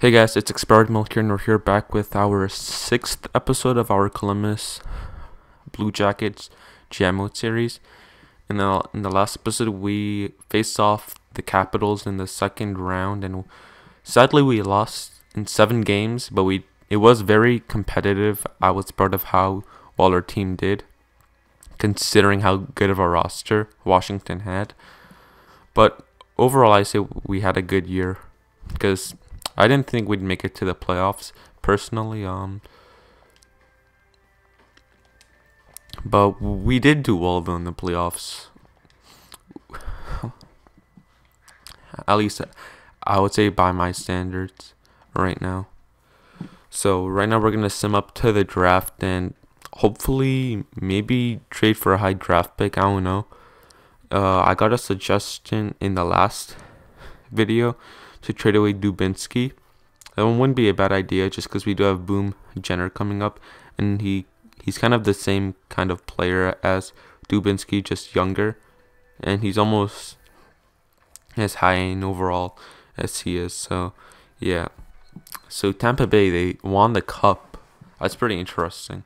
Hey guys, it's Expired Milk here, and we're here back with our sixth episode of our Columbus Blue Jackets GM Mode series. In the last episode, we faced off the Capitals in the second round, and sadly we lost in 7 games. But it was very competitive. I was proud of how well our team did, considering how good of a roster Washington had. But overall, I say we had a good year because I didn't think we'd make it to the playoffs personally. But we did do well though in the playoffs. At least I would say by my standards right now. So right now we're gonna sim up to the draft and hopefully maybe trade for a high draft pick. I don't know. I got a suggestion in the last video to trade away Dubinsky. That one wouldn't be a bad idea just because we do have Boom Jenner coming up, and he's kind of the same kind of player as Dubinsky, just younger, and he's almost as high in overall as he is. So yeah. So Tampa Bay, they won the cup. That's pretty interesting.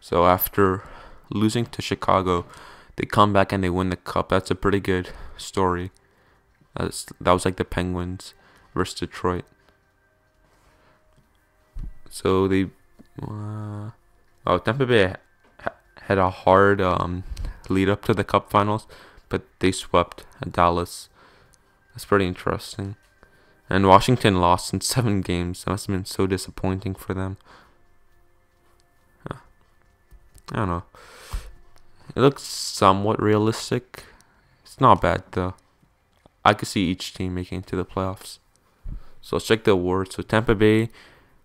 So after losing to Chicago, they come back and they win the cup. That's a pretty good story. That was like the Penguins versus Detroit. So Tampa Bay had a hard lead up to the Cup Finals, but they swept Dallas. That's pretty interesting. And Washington lost in 7 games. That must have been so disappointing for them. I don't know. It looks somewhat realistic. It's not bad though. I could see each team making it to the playoffs. So let's check the awards. So Tampa Bay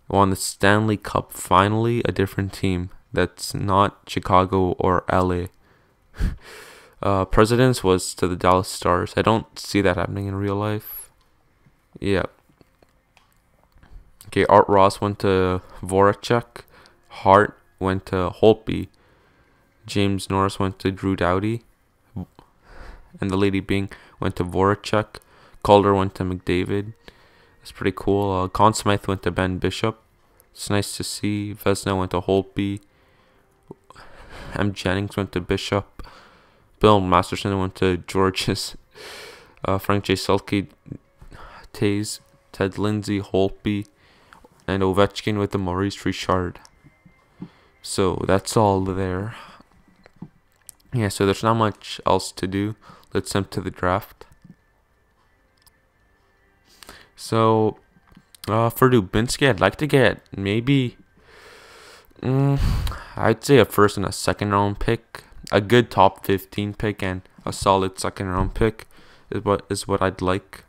won the Stanley Cup finally, a different team that's not Chicago or LA. Presidents was to the Dallas Stars. I don't see that happening in real life. Yeah. Okay, Art Ross went to Voracek. Hart went to Holtby. James Norris went to Drew Doughty. And the Lady Byng went to Voracek. Calder went to McDavid. That's pretty cool. Conn Smythe went to Ben Bishop. It's nice to see. Vesna went to Holtby. M. Jennings went to Bishop. Bill Masterson went to Georges. Frank J. Selke, Taze, Ted Lindsay, Holtby, and Ovechkin with the Maurice Richard. So that's all there. Yeah, so there's not much else to do. Let's jump to the draft. So, for Dubinsky, I'd like to get maybe, I'd say a first and a second round pick. A good top 15 pick and a solid second round pick is what I'd like.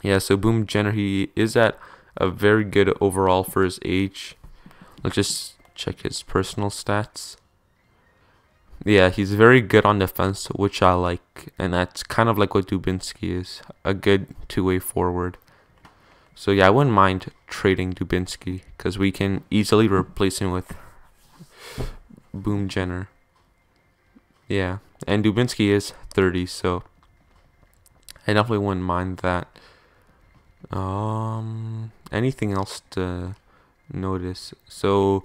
Yeah, so Boom Jenner, he is at a very good overall for his age. Let's just check his personal stats. Yeah, he's very good on defense, which I like, and that's kind of like what Dubinsky is, a good two-way forward. So yeah, I wouldn't mind trading Dubinsky because we can easily replace him with Boom Jenner. Yeah, and Dubinsky is 30, so I definitely wouldn't mind that. Anything else to notice? So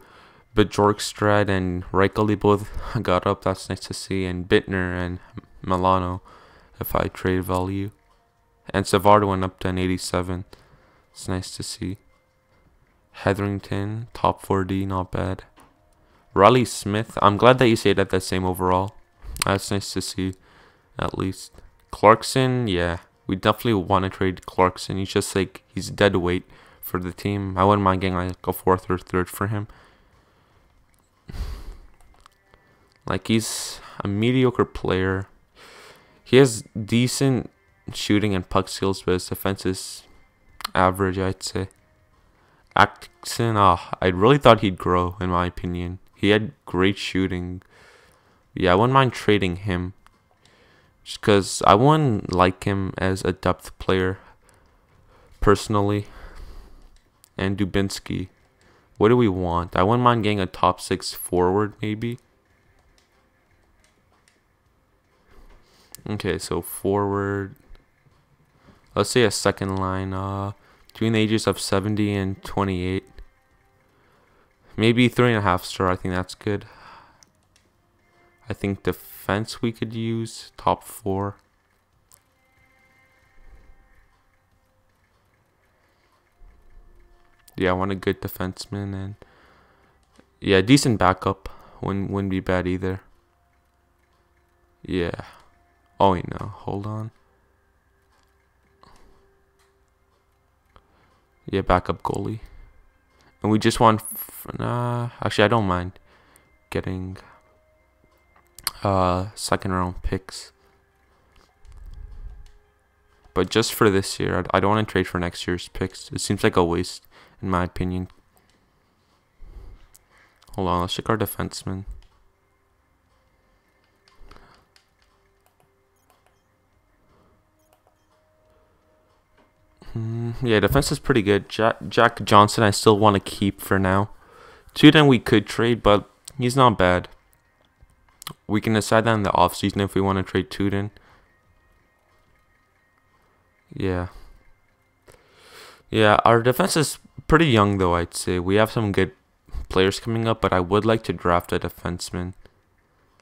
Bjorkstrad and Reichel, they both got up. That's nice to see. And Bittner and Milano, if I trade value. And Savard went up to an 87. It's nice to see. Hetherington, top 4D, not bad. Riley Smith, I'm glad that you say that the same overall. That's nice to see, at least. Clarkson, yeah, we definitely want to trade Clarkson. He's just like, he's dead weight for the team. I wouldn't mind getting like a 4th or 3rd for him. Like, he's a mediocre player. He has decent shooting and puck skills, but his defense is average, I'd say. Atkinson, I really thought he'd grow, in my opinion. He had great shooting. Yeah, I wouldn't mind trading him. Just because I wouldn't like him as a depth player, personally. And Dubinsky. What do we want? I wouldn't mind getting a top 6 forward, maybe. Okay, so forward. Let's say a second line, between the ages of 70 and 28. Maybe 3.5 star. I think that's good. I think defense we could use top 4. Yeah, I want a good defenseman, and yeah, decent backup wouldn't be bad either. Yeah. Oh wait, no, hold on. Yeah, backup goalie. And we just want, actually I don't mind getting second round picks. But just for this year, I don't want to trade for next year's picks. It seems like a waste, in my opinion. Hold on, let's check our defenseman. Yeah, defense is pretty good. Jack Johnson, I still want to keep for now. Tuden we could trade, but he's not bad. We can decide that in the offseason if we want to trade Tuden. Yeah. Yeah, our defense is pretty young though, I'd say. We have some good players coming up, but I would like to draft a defenseman.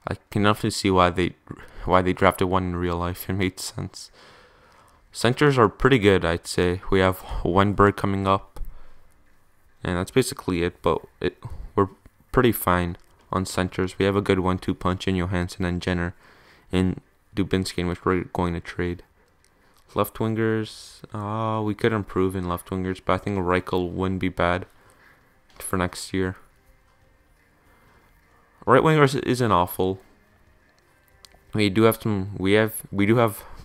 I can definitely see why they drafted one in real life. It made sense. Centers are pretty good, I'd say. We have Wenberg coming up, and that's basically it. But we're pretty fine on centers. We have a good 1-2 punch in Johansson and Jenner, and Dubinsky, in which we're going to trade. Left wingers, we could improve in left wingers, but I think Reichel wouldn't be bad for next year. Right wingers isn't awful. We do have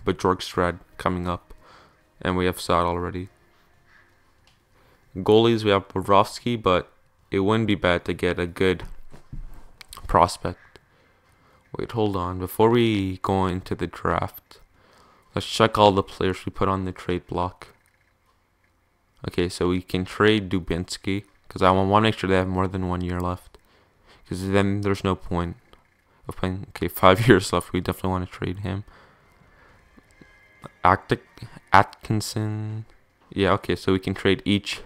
Bjorkstrad coming up, and we have Saad already. Goalies, we have Bobrovsky, but it wouldn't be bad to get a good prospect. Wait, hold on. Before we go into the draft, let's check all the players we put on the trade block. Okay, so we can trade Dubinsky, because I want to make sure they have more than 1 year left. Because then there's no point of playing. Okay, 5 years left. We definitely want to trade him. Atkinson. Yeah, okay, so we can trade each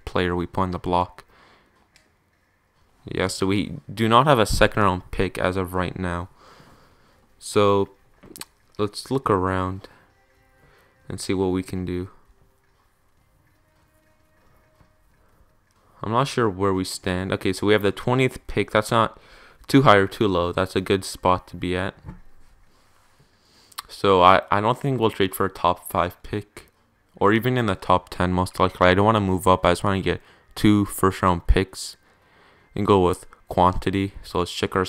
player we put on the block. Yeah, so we do not have a second round pick as of right now. So let's look around and see what we can do. I'm not sure where we stand. Okay, so we have the 20th pick. That's not too high or too low. That's a good spot to be at. So I don't think we'll trade for a top 5 pick, or even in the top 10 most likely. I don't want to move up. I just want to get 2 first round picks and go with quantity. So let's check our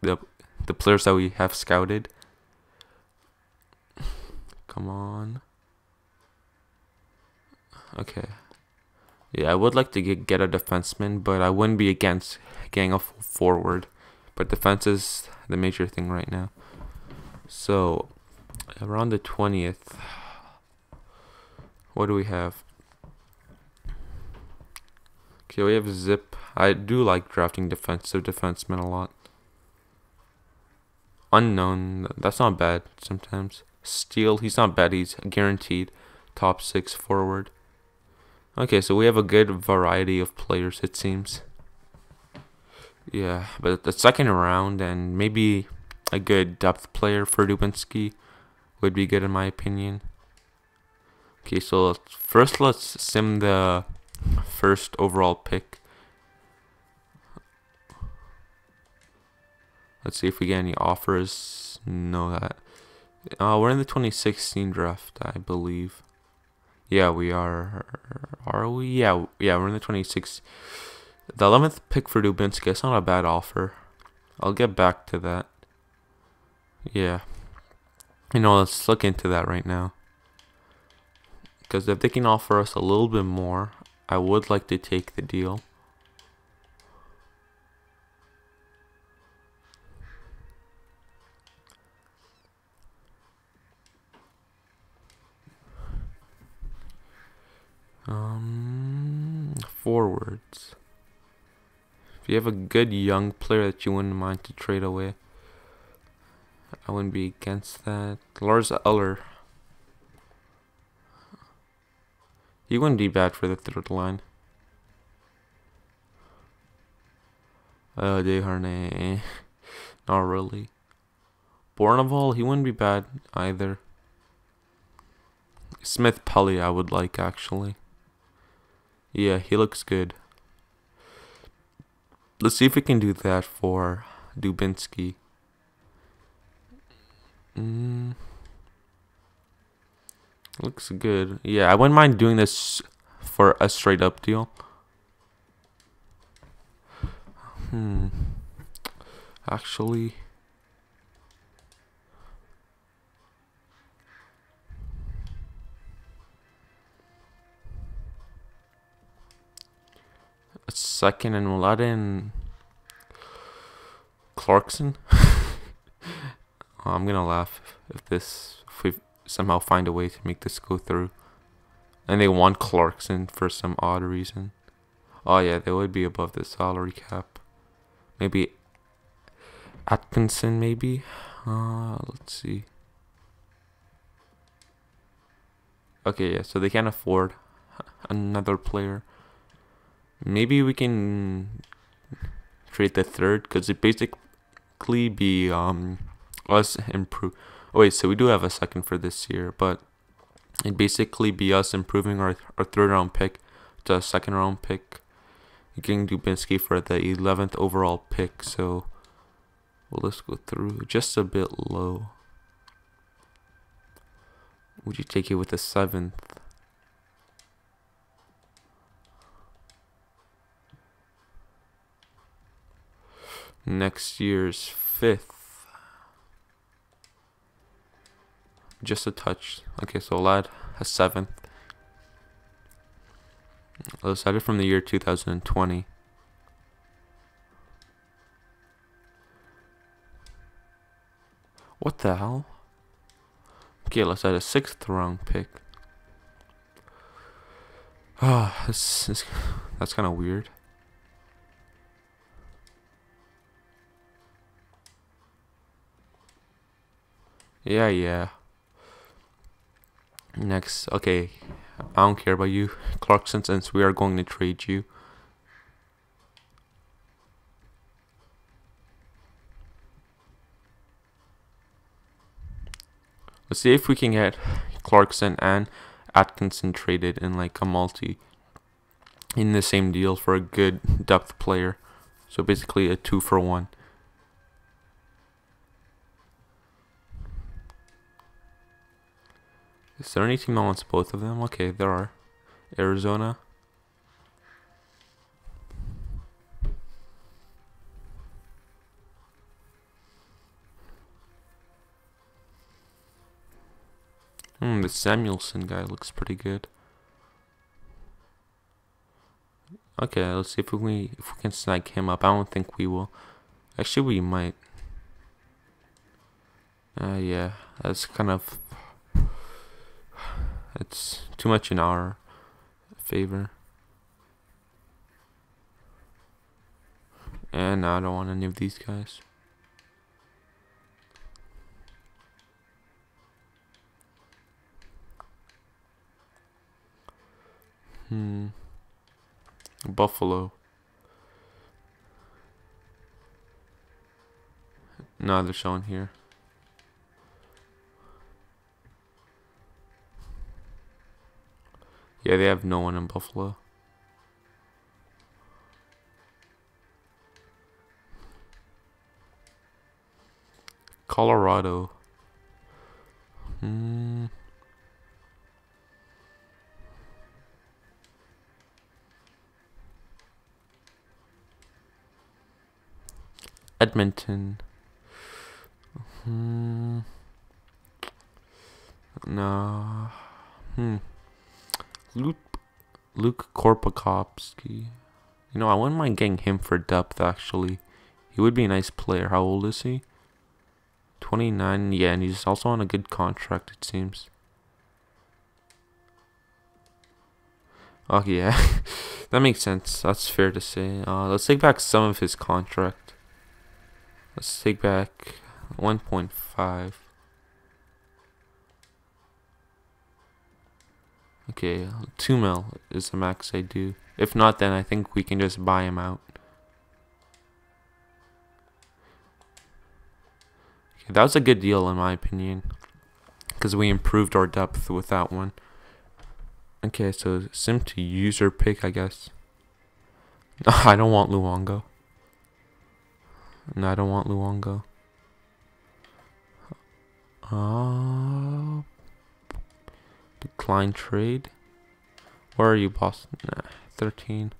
the players that we have scouted. Come on. Okay. Yeah, I would like to get a defenseman, but I wouldn't be against getting a forward. But defense is the major thing right now. So around the 20th, what do we have? Okay, we have Zip. I do like drafting defensive defensemen a lot. Unknown, that's not bad sometimes. Steele, he's not bad. He's guaranteed top 6 forward. Okay, so we have a good variety of players, it seems. Yeah, but the second round and maybe a good depth player for Dubinsky would be good in my opinion. Okay, so first let's sim the first overall pick. Let's see if we get any offers. No, we're in the 2016 draft, I believe. Yeah, we are. Are we? Yeah, we're in the 26th. The 11th pick for Dubinsky. It's not a bad offer. I'll get back to that. Yeah. Let's look into that right now. Because if they can offer us a little bit more, I would like to take the deal. Forwards. If you have a good young player that you wouldn't mind to trade away, I wouldn't be against that. Lars Eller. He wouldn't be bad for the third line. Desharnais. Not really. Bourneval, he wouldn't be bad either. Smith Pelly I would like, actually. Yeah, he looks good. Let's see if we can do that for Dubinsky. Looks good. Yeah, I wouldn't mind doing this for a straight up deal. Actually, a second, and we'll add in Clarkson. I'm gonna laugh if we somehow find a way to make this go through. And they want Clarkson for some odd reason. Oh yeah, they would be above the salary cap. Maybe Atkinson, maybe. Let's see. Okay, yeah, so they can't afford another player. Maybe we can trade the third, because it basically be us improve. Oh wait, so we do have a second for this year, but it'd basically be us improving our third round pick to a second round pick, getting Dubinsky for the 11th overall pick. So well, let's go through just a bit low. Would you take it with the 7th? Next year's 5th. Just a touch. Okay, so I'll add a 7th. Let's add it from the year 2020. What the hell? Okay, let's add a 6th round pick. That's kind of weird. Yeah. Next, okay, I don't care about you, Clarkson, since we are going to trade you. Let's see if we can get Clarkson and Atkinson traded in like a multi in the same deal for a good depth player. So basically a 2-for-1. Is there any team that wants both of them? Okay, there are. Arizona. The Samuelson guy looks pretty good. Okay, let's see if we can snag him up. I don't think we will. Actually, we might. Yeah, that's kind of. It's too much in our favor. And I don't want any of these guys. Buffalo. No, they're showing here. Yeah, they have no one in Buffalo. Colorado. Edmonton. No. Luke Korpakowski. You know, I wouldn't mind getting him for depth, actually. He would be a nice player. How old is he? 29. Yeah, and he's also on a good contract, it seems. Oh, yeah. That makes sense. That's fair to say. Let's take back some of his contract. Let's take back 1.5. Okay, 2 mil is the max I do. If not, then I think we can just buy him out. Okay, that was a good deal in my opinion, because we improved our depth with that one. Okay, so sim to user pick, I guess. I don't want Luongo. No, I don't want Luongo. Decline trade. Where are you, boss? Nah, 13.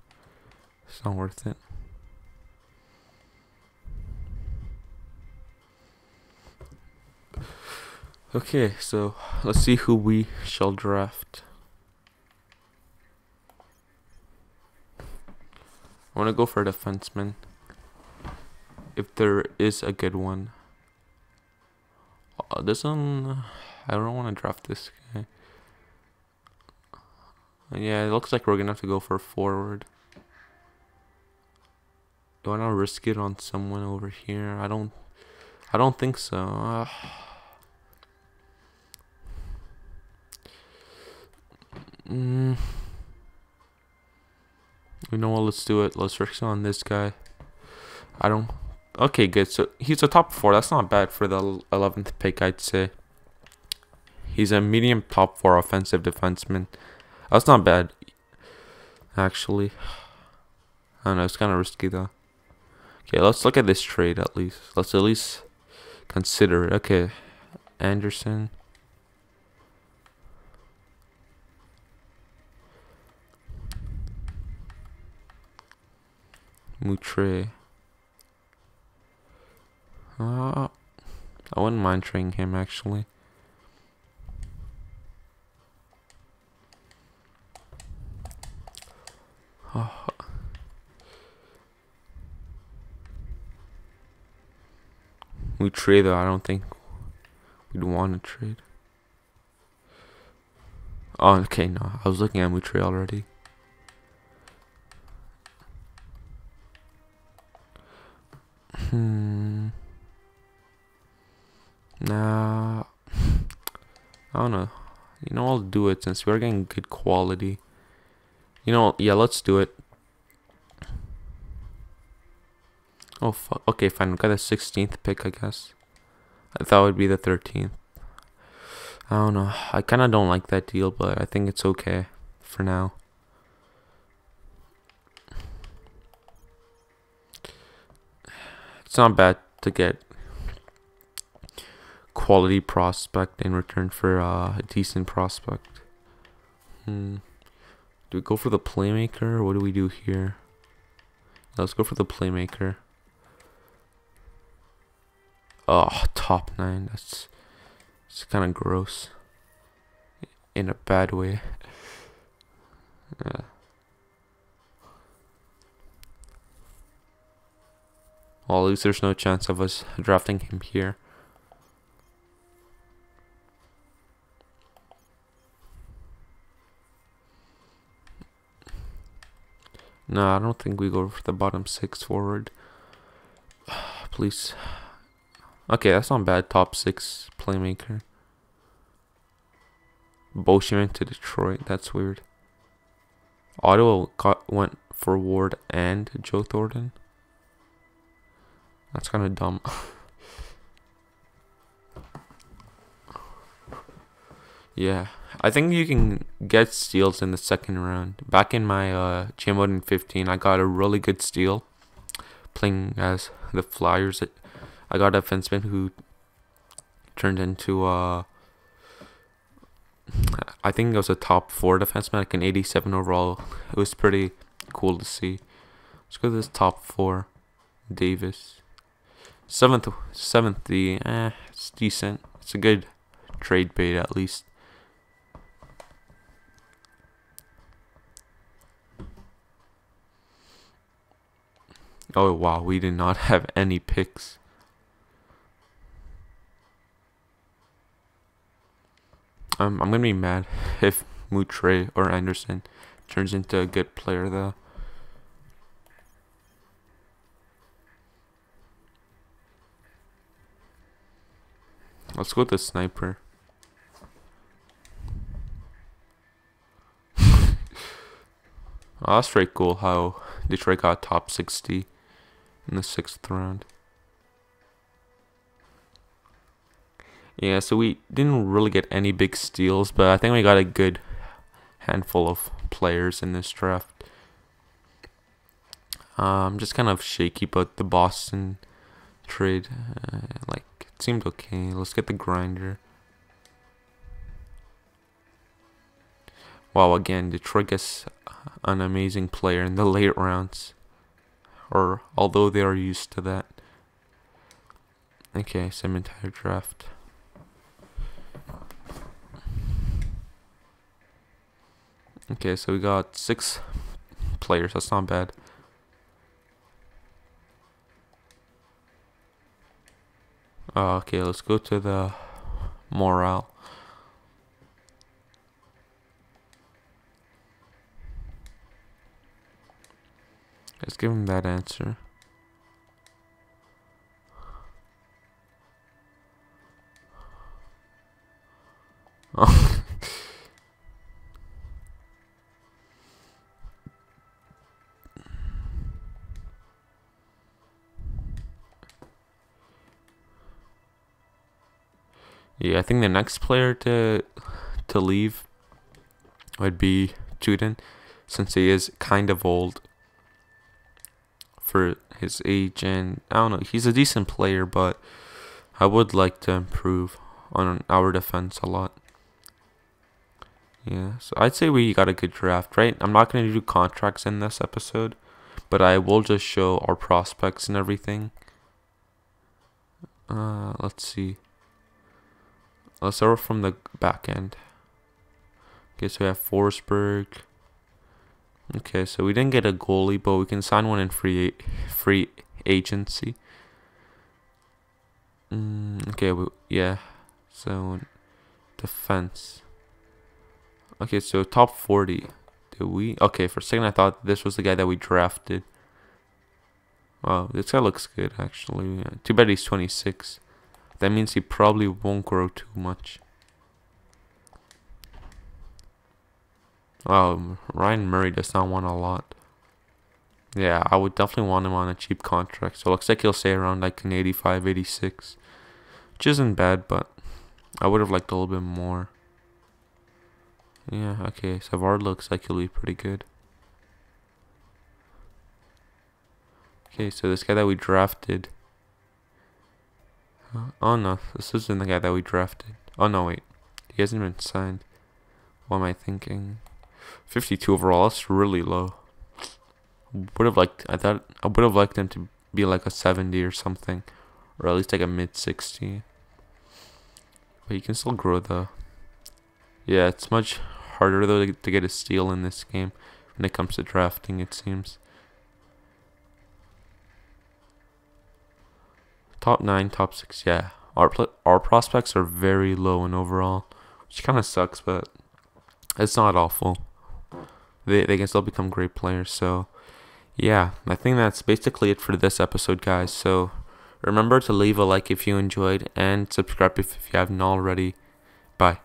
It's not worth it. Okay, so let's see who we shall draft. I want to go for a defenseman, if there is a good one. This one, I don't want to draft this guy. Yeah, it looks like we're gonna have to go for a forward. Do I not risk it on someone over here? I don't think so. You know what? Let's do it. Let's risk it on this guy. Okay, good. So he's a top 4. That's not bad for the 11th pick, I'd say. He's a medium top 4 offensive defenseman. That's not bad, actually. I don't know. It's kind of risky though. Okay, let's look at this trade at least. Let's at least consider it. Okay, Anderson. Moutre. I wouldn't mind trading him actually. Moutre though, I don't think we'd want to trade. Oh, okay, no. I was looking at Moutre already. Nah. I don't know. You know, I'll do it since we're getting good quality. You know, yeah, let's do it. Oh, fuck. Okay, fine. We got the 16th pick, I guess. I thought it would be the 13th. I don't know. I kind of don't like that deal, but I think it's okay for now. It's not bad to get quality prospect in return for a decent prospect. Do we go for the playmaker? What do we do here? Let's go for the playmaker. Oh, top 9. It's kind of gross. In a bad way. Yeah. Well, at least there's no chance of us drafting him here. No, I don't think we go for the bottom 6 forward. Please. Okay, that's not bad. Top 6 playmaker. Boschman to Detroit. That's weird. Ottawa went for Ward and Joe Thornton. That's kind of dumb. Yeah, I think you can get steals in the second round. Back in my GM mode in 15, I got a really good steal playing as the Flyers. I got a defenseman who turned into I think it was a top 4 defenseman, like an 87 overall. It was pretty cool to see. Let's go to this top 4. Davis. 7th, it's decent. It's a good trade bait at least. Oh wow, we did not have any picks. I'm gonna be mad if Moutre or Anderson turns into a good player though. Let's go with the sniper. Oh, that's very cool how Detroit got top 60 in the 6th round. Yeah, so we didn't really get any big steals, but I think we got a good handful of players in this draft. Just kind of shaky about the Boston trade. Like, it seemed okay. Let's get the grinder. Wow, again, Detroit gets an amazing player in the late rounds. Or, although they are used to that. Okay, same entire draft. Okay, so we got 6 players. That's not bad. Okay, let's go to the morale. Let's give him that answer. Oh. Yeah, I think the next player to leave would be Juden, since he is kind of old for his age, and I don't know, he's a decent player, but I would like to improve on our defense a lot. Yeah, so I'd say we got a good draft, right? I'm not going to do contracts in this episode, but I will just show our prospects and everything. Let's see. Let's start from the back end. Okay, so we have Forsberg. Okay, so we didn't get a goalie, but we can sign one in free agency. Okay, yeah. So defense. Okay, so top 40. Did we? Okay, for a second I thought this was the guy that we drafted. Wow, this guy looks good actually. Yeah. Too bad he's 26. That means he probably won't grow too much. Wow, Ryan Murray does not want a lot. Yeah, I would definitely want him on a cheap contract. So it looks like he'll stay around like an 85, 86. Which isn't bad, but I would have liked a little bit more. Yeah, okay, Savard looks like he'll be pretty good. Okay, so this guy that we drafted. Oh no, this isn't the guy that we drafted. Oh no, wait. He hasn't been signed. What am I thinking? 52 overall, that's really low. I thought I would have liked him to be like a 70 or something. Or at least like a mid 60. But you can still grow though. Yeah, it's much harder though to get a steal in this game when it comes to drafting, it seems. Top 9, top 6, yeah. Our prospects are very low in overall, which kind of sucks, but it's not awful. They can still become great players. So, yeah, I think that's basically it for this episode, guys. So, remember to leave a like if you enjoyed and subscribe if you haven't already. Bye.